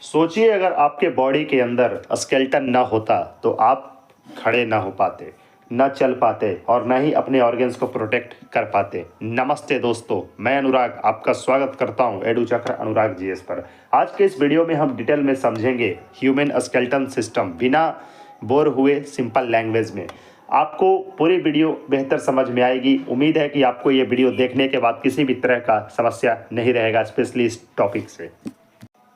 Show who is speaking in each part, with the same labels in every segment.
Speaker 1: सोचिए अगर आपके बॉडी के अंदर स्केलेटन ना होता तो आप खड़े ना हो पाते, ना चल पाते और ना ही अपने ऑर्गन्स को प्रोटेक्ट कर पाते। नमस्ते दोस्तों, मैं अनुराग आपका स्वागत करता हूं एडू चक्र अनुराग जीएस पर। आज के इस वीडियो में हम डिटेल में समझेंगे ह्यूमन स्केलेटन सिस्टम, बिना बोर हुए सिंपल लैंग्वेज में। आपको पूरी वीडियो बेहतर समझ में आएगी। उम्मीद है कि आपको ये वीडियो देखने के बाद किसी भी तरह का समस्या नहीं रहेगा, स्पेशली इस टॉपिक से।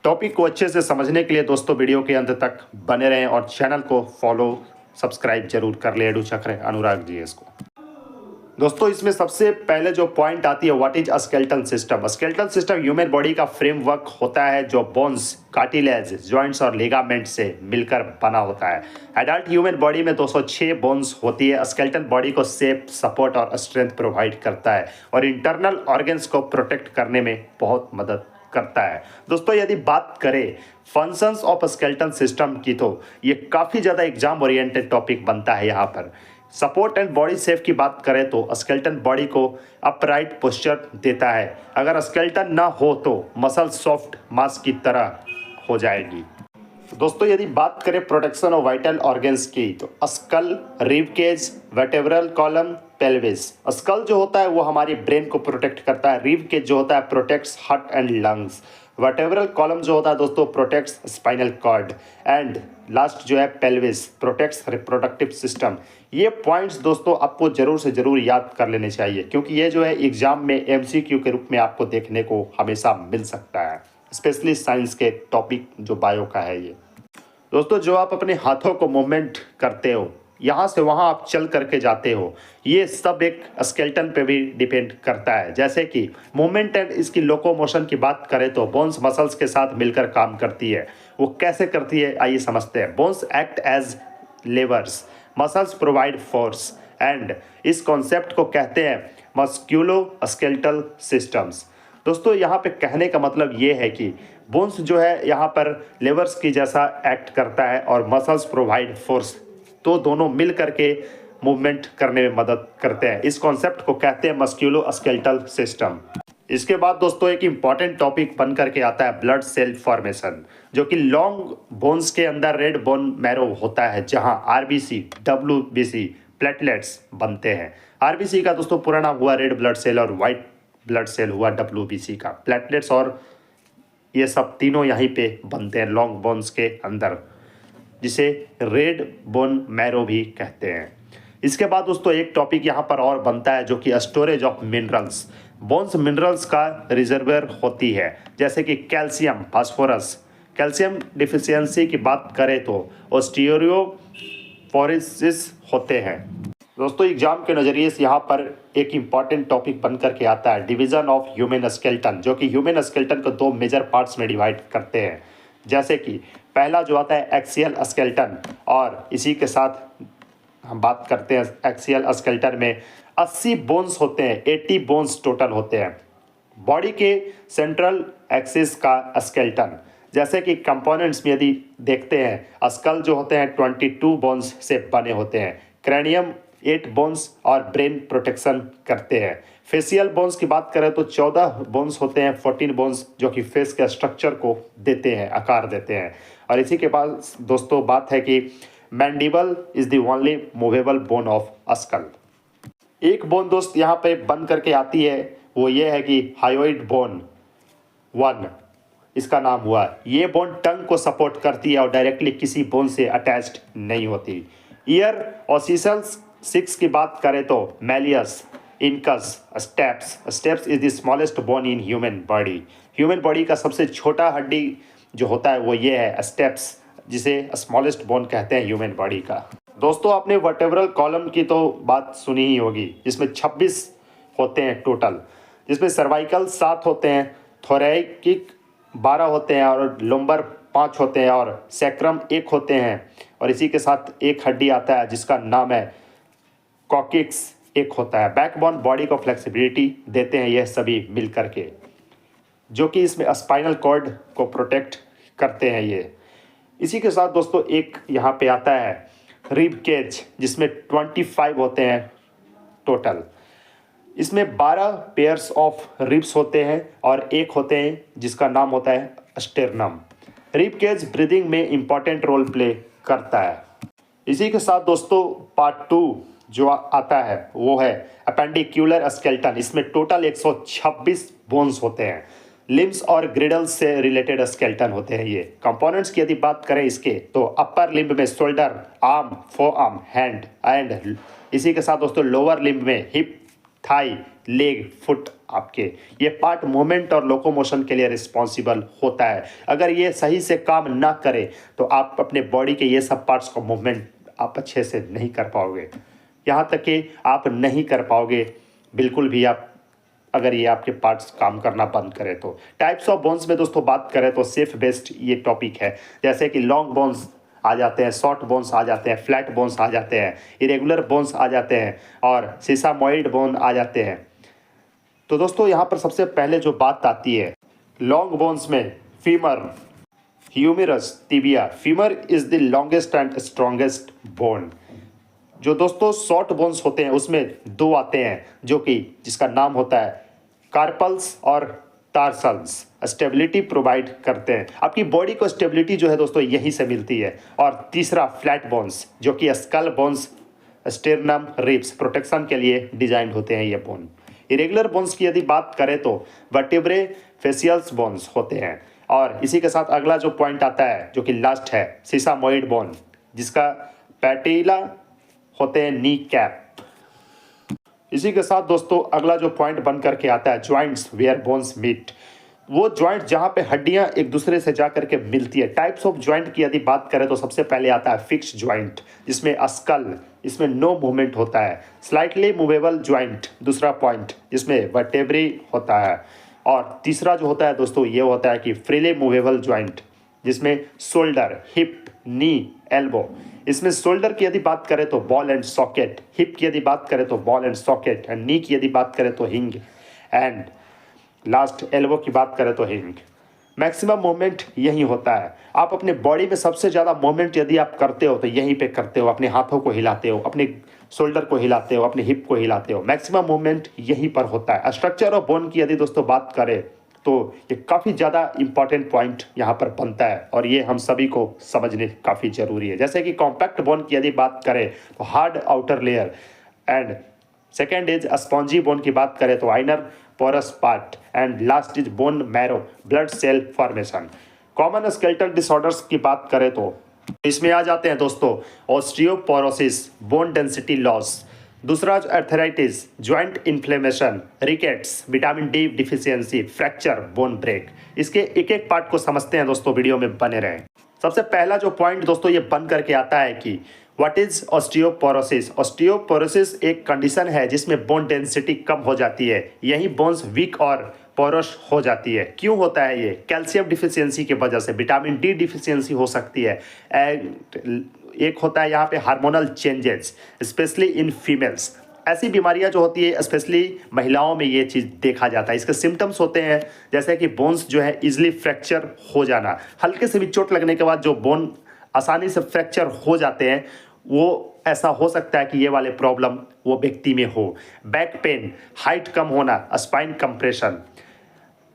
Speaker 1: टॉपिक को अच्छे से समझने के लिए दोस्तों वीडियो के अंत तक बने रहें और चैनल को फॉलो सब्सक्राइब जरूर कर ले एडू चक्र अनुराग जीएस को। दोस्तों इसमें सबसे पहले जो पॉइंट आती है, what is skeleton system. Skeleton system human body का फ्रेमवर्क होता है जो बोन्स, कार्टिलेज, जॉइंट्स और लिगामेंट से मिलकर बना होता है। एडल्ट ह्यूमन बॉडी में 206 बोन्स होती है। स्केलेटन बॉडी को शेप, सपोर्ट और स्ट्रेंथ प्रोवाइड करता है और इंटरनल ऑर्गन्स को प्रोटेक्ट करने में बहुत मदद करता है। दोस्तों यदि बात करें फंक्शंस ऑफ स्केलेटन सिस्टम की तो ये काफ़ी ज़्यादा एग्जाम ओरिएंटेड टॉपिक बनता है। यहाँ पर सपोर्ट एंड बॉडी शेप की बात करें तो स्केलेटन बॉडी को अपराइट पोस्चर देता है। अगर स्केलेटन ना हो तो मसल सॉफ्ट मांस की तरह हो जाएगी। दोस्तों यदि बात करें प्रोटेक्शन ऑफ वाइटल ऑर्गन्स की तो skull, rib cage, vertebral column, pelvis. Skull जो होता है वो हमारी ब्रेन को प्रोटेक्ट करता है। रिब केज जो होता है protects heart and lungs. Vertebral column जो होता है दोस्तों protects spinal cord. And last जो है पेल्विस प्रोटेक्ट्स रिप्रोडक्टिव सिस्टम। ये पॉइंट्स दोस्तों आपको जरूर से जरूर याद कर लेने चाहिए, क्योंकि ये जो है एग्जाम में एमसीक्यू के रूप में आपको देखने को हमेशा मिल सकता है, स्पेशली साइंस के टॉपिक जो बायो का है। ये दोस्तों जो आप अपने हाथों को मूवमेंट करते हो, यहाँ से वहाँ आप चल करके जाते हो, ये सब एक स्केलेटन पे भी डिपेंड करता है। जैसे कि मूवमेंट एंड इसकी लोकोमोशन की बात करें तो बोन्स मसल्स के साथ मिलकर काम करती है। वो कैसे करती है आइए समझते हैं। Bones act as levers, muscles provide force and इस कॉन्सेप्ट को कहते हैं मस्क्यूलो स्केलेटल सिस्टम्स। दोस्तों यहाँ पे कहने का मतलब ये है कि बोन्स जो है यहाँ पर लेवर्स की जैसा एक्ट करता है और मसल्स प्रोवाइड फोर्स, तो दोनों मिल करके मूवमेंट करने में मदद करते हैं। इस कॉन्सेप्ट को कहते हैं मस्क्यूलो स्केलेटल सिस्टम। इसके बाद दोस्तों एक इम्पॉर्टेंट टॉपिक बन करके आता है ब्लड सेल फॉर्मेशन, जो कि लॉन्ग बोन्स के अंदर रेड बोन मैरो होता है, जहाँ आरबीसी, डब्ल्यूबीसी, प्लेटलेट्स बनते हैं। आरबीसी का दोस्तों पूरा नाम हुआ रेड ब्लड सेल और वाइट ब्लड सेल हुआ डब्ल्यूबीसी का। प्लेटलेट्स और ये सब तीनों यहीं पे बनते हैं लॉन्ग बोन्स के अंदर, जिसे रेड बोन मैरो भी कहते हैं। इसके बाद दोस्तों एक टॉपिक यहाँ पर और बनता है जो कि storage of minerals. Bones minerals का रिजर्वर होती है, जैसे कि कैल्शियम, फास्फोरस। कैल्शियम डिफिशियंसी की बात करें तो ऑस्टियोपोरोसिस होते हैं। दोस्तों एग्जाम के नज़रिए से यहाँ पर एक इम्पॉर्टेंट टॉपिक बन करके आता है डिवीजन ऑफ ह्यूमन स्केलेटन, जो कि ह्यूमन स्केलेटन को दो मेजर पार्ट्स में डिवाइड करते हैं। जैसे कि पहला जो आता है एक्सियल स्केलेटन, और इसी के साथ हम बात करते हैं एक्सियल स्केलेटन में 80 बोन्स होते हैं, 80 बोन्स टोटल होते हैं। बॉडी के सेंट्रल एक्सिस का स्केलेटन, जैसे कि कंपोनेंट्स में यदि देखते हैं, स्कल जो होते हैं 22 बोन्स से बने होते हैं, क्रैनियम 8 बोन्स और ब्रेन प्रोटेक्शन करते हैं। फेशियल बोन्स की बात करें तो 14 बोन्स होते हैं, 14 बोन्स जो कि फेस के स्ट्रक्चर को देते हैं, आकार देते हैं। और इसी के बाद दोस्तों बात है कि mandible is the only movable bone of skull. एक बोन दोस्त यहाँ पे बन करके आती है, वो ये है कि हायोइड बोन 1 इसका नाम हुआ। ये बोन टंग को सपोर्ट करती है और डायरेक्टली किसी बोन से अटैच्ड नहीं होती। ईयर ऑसिसल्स 6 की बात करें तो malleus, incus, steps is the smallest bone in human body. Human body का सबसे छोटा हड्डी जो होता है वो ये है स्टेप्स, जिसे स्मॉलेस्ट बोन कहते हैं ह्यूमन बॉडी का। दोस्तों आपने वर्टेब्रल कॉलम की तो बात सुनी ही होगी, जिसमें 26 होते हैं टोटल, जिसमें सर्वाइकल 7 होते हैं, थोरैकिक 12 होते हैं और लंबर 5 होते हैं और सैक्रम 1 होते हैं। और इसी के साथ एक हड्डी आता है जिसका नाम है कॉकिक्स 1 होता है। बैकबोन बॉडी को फ्लेक्सिबिलिटी देते हैं यह सभी मिल करके, जो कि इसमें स्पाइनल कॉर्ड को प्रोटेक्ट करते हैं ये। इसी के साथ दोस्तों एक यहाँ पे आता है रिब केज, जिसमें 25 होते हैं टोटल। इसमें 12 पेयर्स ऑफ रिब्स होते हैं और एक होते हैं जिसका नाम होता है स्टेरनम। रिब केज ब्रीदिंग में इंपॉर्टेंट रोल प्ले करता है। इसी के साथ दोस्तों पार्ट 2 जो आता है वो है अपेंडिक्यूलर स्केलेटन। इसमें टोटल 126 बोन्स होते हैं। लिम्स और ग्रिडल्स से रिलेटेड स्केलेटन होते हैं ये। कंपोनेंट्स की यदि बात करें इसके तो अपर लिम्ब में shoulder, arm, forearm, hand and इसी के साथ दोस्तों लोअर लिम्ब में हिप, थाई, लेग, फुट आपके ये पार्ट मूवमेंट और लोकोमोशन के लिए रिस्पॉन्सिबल होता है। अगर ये सही से काम ना करे तो आप अपने बॉडी के ये सब पार्ट्स को मूवमेंट आप अच्छे से नहीं कर पाओगे, यहाँ तक कि आप नहीं कर पाओगे बिल्कुल भी आप अगर ये आपके पार्ट्स काम करना बंद करें तो। टाइप्स ऑफ बोन्स में दोस्तों बात करें तो सेफ बेस्ड ये टॉपिक है। जैसे कि लॉन्ग बोन्स आ जाते हैं, शॉर्ट बोन्स आ जाते हैं, फ्लैट बोन्स आ जाते हैं, इरेगुलर बोन्स आ जाते हैं और सीसामॉइड बोन आ जाते हैं। तो दोस्तों यहाँ पर सबसे पहले जो बात आती है लॉन्ग बोन्स में femur, humerus, tibia. Femur is the longest and strongest bone. जो दोस्तों शॉर्ट बोन्स होते हैं उसमें दो आते हैं जो कि जिसका नाम होता है कार्पल्स और टार्सल्स। स्टेबिलिटी प्रोवाइड करते हैं, आपकी बॉडी को स्टेबिलिटी जो है दोस्तों यहीं से मिलती है। और तीसरा फ्लैट बोन्स जो कि skull bones, sternum, ribs protection के लिए डिजाइन होते हैं ये बोन। इरेगुलर बोन्स की यदि बात करें तो वर्टेब्रे, फेशियल्स बोन्स होते हैं। और इसी के साथ अगला जो पॉइंट आता है जो कि लास्ट है सीसामॉइड बोन जिसका पैटेला होते हैं नी कैप। इसी के साथ दोस्तों अगला जो पॉइंट बन करके आता है ज्वाइंट्स वेयर बोन्स मीट। वो ज्वाइंट जहां पे हड्डियां एक दूसरे से जा करके मिलती है। टाइप्स ऑफ ज्वाइंट की यदि बात करें तो सबसे पहले आता है फिक्स ज्वाइंट जिसमें स्कल, इसमें नो मूवमेंट होता है। स्लाइटली मूवेबल ज्वाइंट दूसरा पॉइंट जिसमें वर्टेब्रे होता है। और तीसरा जो होता है दोस्तों ये होता है कि फ्रीली मूवेबल ज्वाइंट जिसमें शोल्डर, हिप, नी, एल्बो। इसमें शोल्डर की यदि बात करें तो बॉल एंड सॉकेट, हिप की यदि बात करें तो बॉल एंड सॉकेट एंड नी की यदि बात करें तो हिंग एंड लास्ट एल्बो की बात करें तो हिंग। मैक्सिमम मूवमेंट यही होता है। आप अपने बॉडी में सबसे ज़्यादा मूवमेंट यदि आप करते हो तो यहीं पे करते हो। अपने हाथों को हिलाते हो, अपने शोल्डर को हिलाते हो, अपने हिप को हिलाते हो। मैक्सिमम मूवमेंट यहीं पर होता है। स्ट्रक्चर ऑफ बोन की यदि दोस्तों बात करें तो ये काफ़ी ज़्यादा इंपॉर्टेंट पॉइंट यहाँ पर बनता है और ये हम सभी को समझने काफ़ी ज़रूरी है। जैसे कि कॉम्पैक्ट बोन की यदि बात करें तो hard outer layer and second is spongy bone की बात करें तो inner porous part and last is bone marrow blood cell formation. Common skeletal disorders की बात करें तो इसमें आ जाते हैं दोस्तों ऑस्टियोपोरोसिस, बोन डेंसिटी लॉस, दूसरा arthritis, joint inflammation, rickets, vitamin D deficiency, fracture, bone break. इसके एक एक पार्ट को समझते हैं दोस्तों, वीडियो में बने रहें। सबसे पहला जो पॉइंट दोस्तों ये बन करके आता है कि व्हाट इज ऑस्टियोपोरोसिस। ऑस्टियोपोरोसिस एक कंडीशन है जिसमें बोन डेंसिटी कम हो जाती है, यही बोन्स वीक और पोरस हो जाती है। क्यों होता है ये? कैल्शियम डिफिशियंसी की वजह से, विटामिन डी डिफिशियंसी हो सकती है एंड एक होता है यहाँ पे hormonal changes specially in females. ऐसी बीमारियां जो होती है स्पेशली महिलाओं में ये चीज़ देखा जाता है। इसके सिम्टम्स होते हैं जैसे कि बोन्स जो है इजीली फ्रैक्चर हो जाना, हल्के से भी चोट लगने के बाद जो बोन आसानी से फ्रैक्चर हो जाते हैं वो ऐसा हो सकता है कि ये वाले प्रॉब्लम वो व्यक्ति में हो। बैक पेन, हाइट कम होना, स्पाइन कंप्रेशन।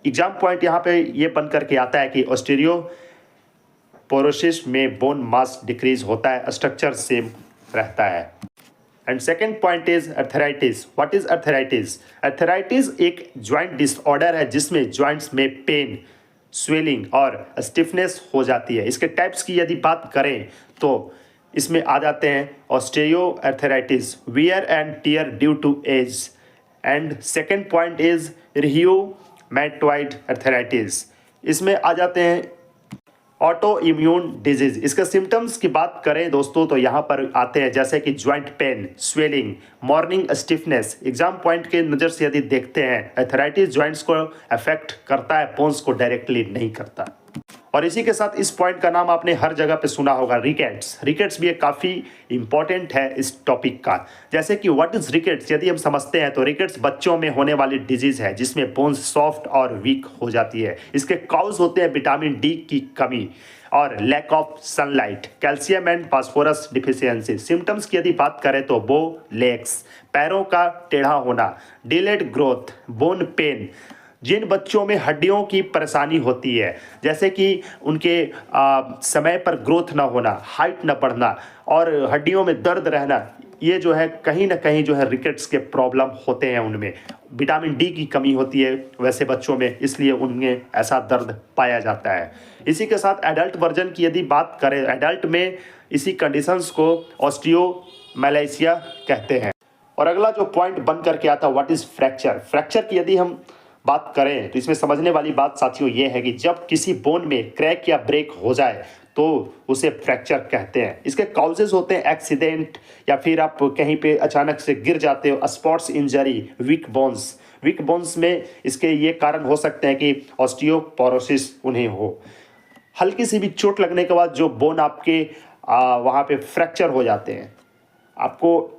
Speaker 1: एग्जाम पॉइंट यहाँ पे ये बन करके आता है कि ऑस्टियोपोरोसिस में बोन मास डिक्रीज होता है, स्ट्रक्चर सेम रहता है। And second point is arthritis. What is arthritis? Arthritis एक ज्वाइंट डिसऑर्डर है जिसमें ज्वाइंट्स में पेन, स्वेलिंग और स्टिफनेस हो जाती है। इसके टाइप्स की यदि बात करें तो इसमें आ जाते हैं osteoarthritis, wear and tear due to age. And second point is rheumatoid arthritis. इसमें आ जाते हैं ऑटो इम्यून डिजीज। इसके सिम्टम्स की बात करें दोस्तों तो यहाँ पर आते हैं जैसे कि joint pain, swelling, morning stiffness. Exam point के नज़र से यदि देखते हैं अर्थराइटिस ज्वाइंट्स को अफेक्ट करता है, बोन्स को डायरेक्टली नहीं करता। और इसी के साथ इस पॉइंट का नाम आपने हर जगह पे सुना होगा, रिकेट्स। रिकेट्स भी एक काफ़ी इंपॉर्टेंट है इस टॉपिक का। जैसे कि व्हाट इज रिकेट्स यदि हम समझते हैं तो रिकेट्स बच्चों में होने वाली डिजीज है जिसमें बोन्स सॉफ्ट और वीक हो जाती है। इसके कॉज होते हैं विटामिन डी की कमी और lack of sunlight, calcium and phosphorus deficiency. Symptoms की यदि बात करें तो बो लेग्स, पैरों का टेढ़ा होना, डिलेड ग्रोथ, बोन पेन, जिन बच्चों में हड्डियों की परेशानी होती है, जैसे कि उनके समय पर ग्रोथ ना होना, हाइट ना बढ़ना और हड्डियों में दर्द रहना, ये जो है कहीं ना कहीं जो है रिकेट्स के प्रॉब्लम होते हैं उनमें। विटामिन डी की कमी होती है वैसे बच्चों में, इसलिए उनमें ऐसा दर्द पाया जाता है। इसी के साथ एडल्ट वर्जन की यदि बात करें, एडल्ट में इसी कंडीशंस को ऑस्टियोमैलाइसिया कहते हैं। और अगला जो पॉइंट बन करके आता है, व्हाट इज़ फ्रैक्चर। फ्रैक्चर की यदि हम बात करें तो इसमें समझने वाली बात साथियों ये है कि जब किसी बोन में क्रैक या ब्रेक हो जाए तो उसे फ्रैक्चर कहते हैं। इसके काउजेज होते हैं एक्सीडेंट, या फिर आप कहीं पे अचानक से गिर जाते हो, sports injury, weak bones. Weak bones में इसके ये कारण हो सकते हैं कि ऑस्टियोपोरोसिस उन्हें हो। हल्की सी भी चोट लगने के बाद जो बोन आपके वहाँ पे फ्रैक्चर हो जाते हैं, आपको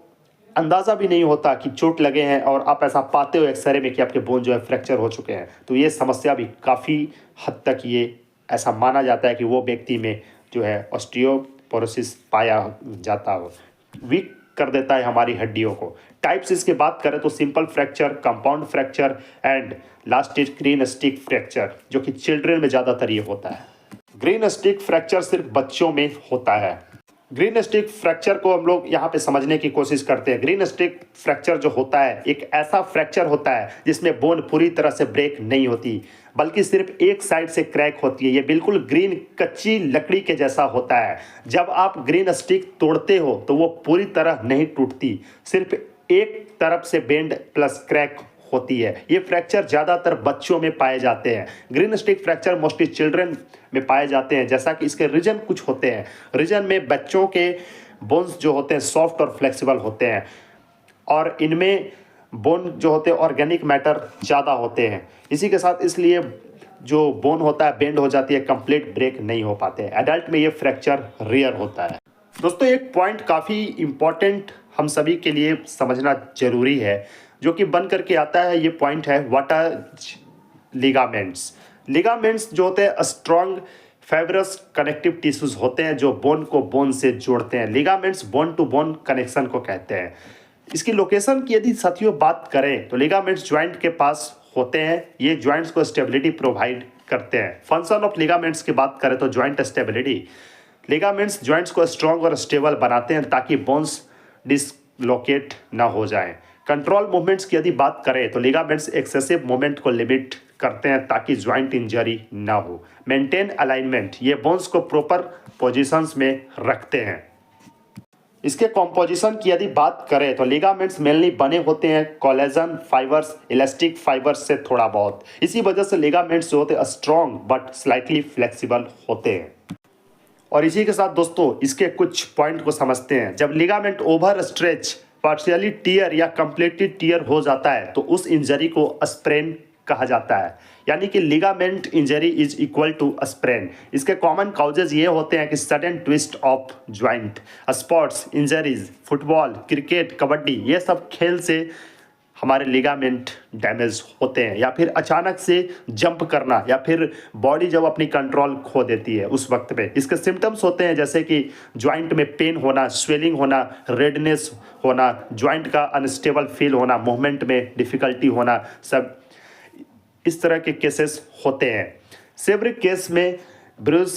Speaker 1: अंदाज़ा भी नहीं होता कि चोट लगे हैं और आप ऐसा पाते हो एक्सरे में कि आपके बोन जो है फ्रैक्चर हो चुके हैं। तो ये समस्या भी काफ़ी हद तक ये ऐसा माना जाता है कि वो व्यक्ति में जो है ऑस्टियोपोरोसिस पाया जाता हो, वीक कर देता है हमारी हड्डियों को। टाइप्स इसके बात करें तो simple fracture, compound fracture and last is green stick fracture, जो कि चिल्ड्रन में ज़्यादातर ये होता है। ग्रीन स्टिक फ्रैक्चर सिर्फ बच्चों में होता है। ग्रीन स्टिक फ्रैक्चर को हम लोग यहाँ पे समझने की कोशिश करते हैं। ग्रीन स्टिक फ्रैक्चर जो होता है एक ऐसा फ्रैक्चर होता है जिसमें बोन पूरी तरह से ब्रेक नहीं होती, बल्कि सिर्फ एक साइड से क्रैक होती है। ये बिल्कुल ग्रीन कच्ची लकड़ी के जैसा होता है। जब आप ग्रीन स्टिक तोड़ते हो तो वो पूरी तरह नहीं टूटती, सिर्फ एक तरफ से बेंड प्लस क्रैक होती है। ये फ्रैक्चर ज़्यादातर बच्चों में पाए जाते हैं। Green stick fracture mostly children में पाए जाते हैं, जैसा कि इसके रीजन कुछ होते हैं। रीजन में बच्चों के बोन्स जो होते हैं सॉफ्ट और फ्लेक्सिबल होते हैं, और इनमें बोन जो होते हैं ऑर्गेनिक मैटर ज़्यादा होते हैं। इसी के साथ इसलिए जो बोन होता है बेंड हो जाती है, कंप्लीट ब्रेक नहीं हो पाते। एडल्ट में ये फ्रैक्चर रेयर होता है। दोस्तों एक पॉइंट काफ़ी इम्पॉर्टेंट हम सभी के लिए समझना जरूरी है, जो कि बन करके आता है, ये पॉइंट है व्हाट आर लिगामेंट्स। लिगामेंट्स जो होते हैं स्ट्रॉन्ग फाइब्रस कनेक्टिव टिश्यूज होते हैं जो बोन को बोन से जोड़ते हैं। Ligaments bone to bone connection को कहते हैं। इसकी लोकेशन की यदि साथियों बात करें तो लिगामेंट्स ज्वाइंट के पास होते हैं। ये ज्वाइंट्स को स्टेबिलिटी प्रोवाइड करते हैं। फंक्शन ऑफ लिगामेंट्स की बात करें तो ज्वाइंट स्टेबिलिटी। लिगामेंट्स ज्वाइंट्स को स्ट्रॉन्ग और स्टेबल बनाते हैं ताकि बोन्स डिसलोकेट ना हो जाएं। कंट्रोल मूवमेंट्स की यदि बात करें तो लिगामेंट्स एक्सेसिव मूवमेंट को लिमिट करते हैं ताकि ज्वाइंट इंजरी ना हो। मेंटेन अलाइनमेंट, ये बोन्स को प्रॉपर पोजीशंस में रखते हैं। इसके कॉम्पोजिशन की यदि बात करें तो लिगामेंट्स मेनली बने होते हैं कोलेजन फाइबर्स, इलास्टिक फाइबर्स से थोड़ा बहुत। इसी वजह से लिगामेंट्स जो होते हैं स्ट्रॉन्ग बट स्लाइटली फ्लेक्सिबल होते हैं। और इसी के साथ दोस्तों इसके कुछ पॉइंट को समझते हैं। जब ligament over stretch, partially tear या कंप्लीटली टीयर हो जाता है तो उस इंजरी को स्प्रेन कहा जाता है। यानी कि ligament injury is equal to sprain. इसके कॉमन काउजेज ये होते हैं कि sudden twist of joint, sports injuries, football, cricket, kabaddi, ये सब खेल से हमारे लिगामेंट डैमेज होते हैं, या फिर अचानक से जंप करना, या फिर बॉडी जब अपनी कंट्रोल खो देती है उस वक्त पे। इसके सिम्टम्स होते हैं जैसे कि ज्वाइंट में पेन होना, स्वेलिंग होना, रेडनेस होना, ज्वाइंट का अनस्टेबल फील होना, मूवमेंट में डिफ़िकल्टी होना, सब इस तरह के केसेस होते हैं। सेवरिक केस में ब्रूज,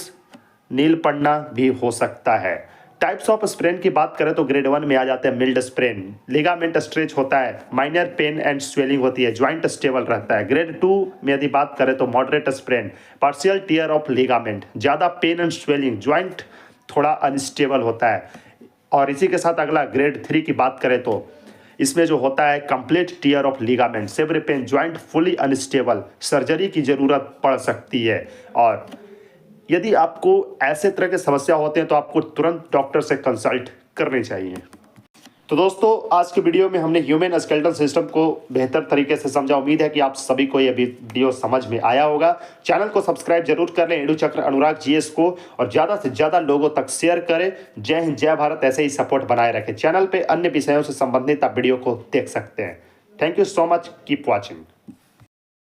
Speaker 1: नील पड़ना भी हो सकता है। टाइप्स ऑफ स्प्रेन की बात करें तो ग्रेड 1 में आ जाते हैं मिल्ड स्प्रेन। लिगामेंट स्ट्रेच होता है, माइनर पेन एंड स्वेलिंग होती है, ज्वाइंट स्टेबल रहता है। ग्रेड 2 में यदि बात करें तो moderate sprain, partial tier of ligament, ज़्यादा पेन एंड स्वेलिंग, ज्वाइंट थोड़ा अनस्टेबल होता है। और इसी के साथ अगला ग्रेड 3 की बात करें तो इसमें जो होता है complete tear of ligament, severe pain, joint fully unstable, surgery की ज़रूरत पड़ सकती है। और यदि आपको ऐसे तरह के समस्या होते हैं तो आपको तुरंत डॉक्टर से कंसल्ट करनी चाहिए। तो दोस्तों आज के वीडियो में हमने ह्यूमन स्केलेटल सिस्टम को बेहतर तरीके से समझा। उम्मीद है कि आप सभी को यह वीडियो समझ में आया होगा। चैनल को सब्सक्राइब जरूर कर लें, एडुचक्र अनुराग जीएस को, और ज़्यादा से ज़्यादा लोगों तक शेयर करें। जय हिंद, जय भारत। ऐसे ही सपोर्ट बनाए रखें। चैनल पे अन्य विषयों से संबंधित आप वीडियो को देख सकते हैं। Thank you so much, keep watching.